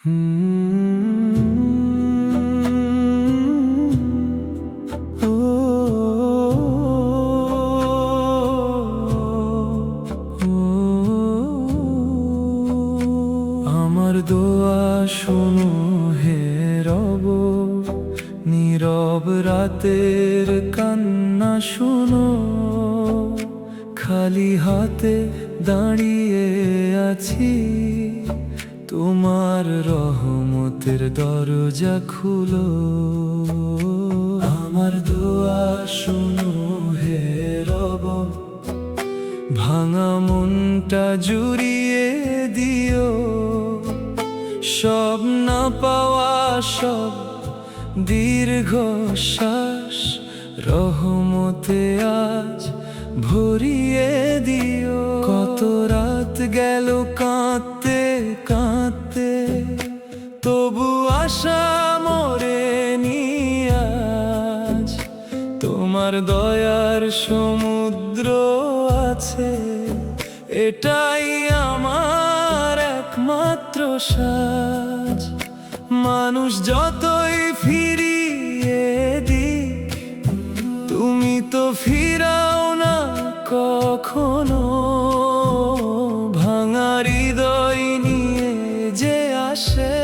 আমার দোয়া শোনো হে রব, নীরব রাতের কান্না শোনো। খালি হাতে দাঁড়িয়ে আছি, তোমার রহমতের দরজা খুলো। আমার দোয়া শোনো হে রব, ভাঙা মনটা জুড়িয়ে দিও। সব না পাওয়া সব দীর্ঘশ্বাস রহমতে আজ ভরিয়ে দিও। কত রাত গেল কাঁদতে কাঁদতে, তবু আশা মরেনি আজ। তোমার দয়ার সমুদ্র আছে, এটাই আমার একমাত্র সাজ। মানুষ যতই ফিরিয়ে দিক, তুমি তো ফিরাও না কখনো। ভাঙা হৃদয় নিয়ে যে আসে,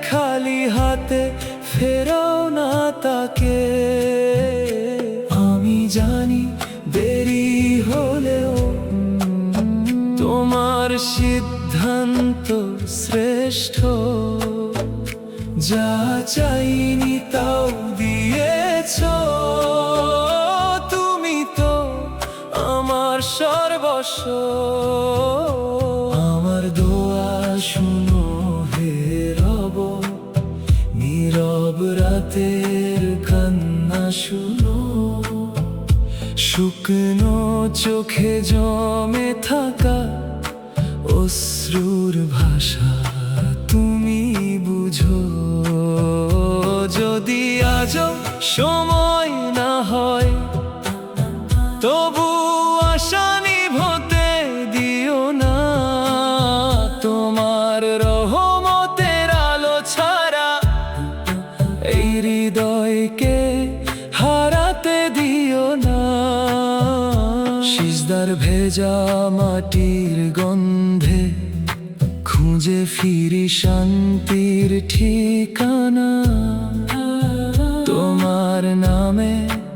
খালি হাতে ফেরাও না তাকে। আমি জানি দেরি হলেও তোমার সিদ্ধান্ত শ্রেষ্ঠ। যা চাইনি তাও দিয়েছ, তুমি তো আমার সর্বস্ব। আমার দোয়া শুনো হে রব, নীরব রাতের কান্না শুনো। শুকনো চোখে জমে থাকা অশ্রুর ভাষা তুমি বুঝো। যদি আজও সময় না হয়, তবু আশা নিভতে দিও না। তোমার রহমতের আলো ছাড়া এই হৃদয়কে হারাতে দিও না। সিজদার ভেজা মাটির গন্ধে খুঁজে ফিরি শান্তির ঠিকানা। তোমার নামে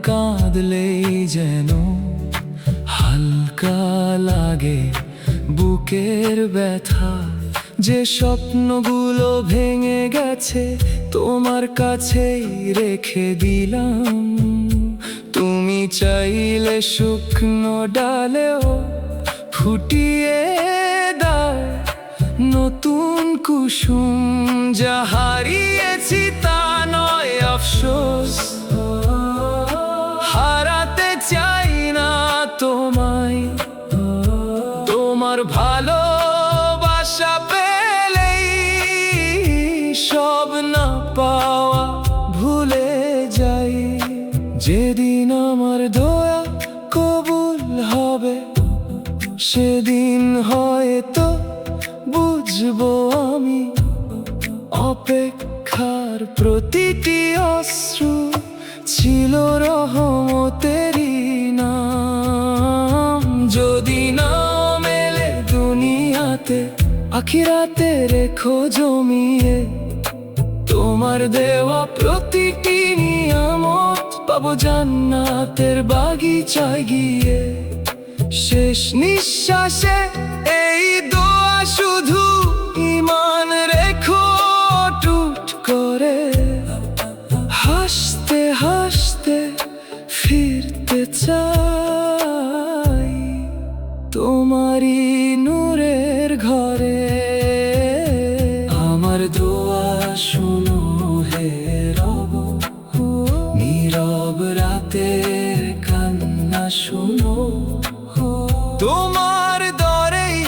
কাঁদলেই যেন হালকা লাগে বুকের ব্যথা। যে স্বপ্নগুলো ভেঙে গেছে তোমার কাছেই রেখে দিলাম। তুমি চাইলে শুকনো ডালেও ফুটিয়ে দাও নতুন কুসুম। যা হারিয়েছি তা নয় আফসোস, হারাতে চাই না তোমায়। তোমার ভালোবাসা পেলেই সব না পাওয়া ভুলে যাই। যেদিন আমার দোয়া কবুল হবে, সেদিন হয়তো বুঝবো আমি অপেক্ষার প্রতিটি অশ্রু ছিল রহমতেরই নাম। যদি না মেলে দুনিয়াতে, আখিরাতে রেখো জমিয়ে। তোমার দেওয়া প্রতিটি নিয়ামত পাবো জান্নাতের বাগিচায় গিয়ে। শেষ নিঃশ্বাসে এই দোয়া শুধু ঈমান রেখো টুট করে। হাসতে হাসতে ফিরতে চাই তোমারই নূরের ঘরে। আমার দোয়া শোনো হে রব, নীরব রাতের কান্না শোনো। তোমার দরেই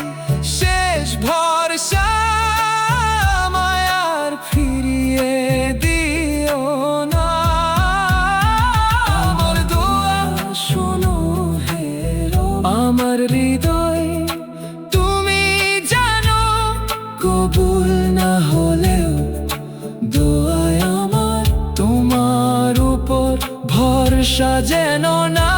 শেষ ভরসা। না হলেও দোয়ায় আমার তোমার উপর ভরসা যেন না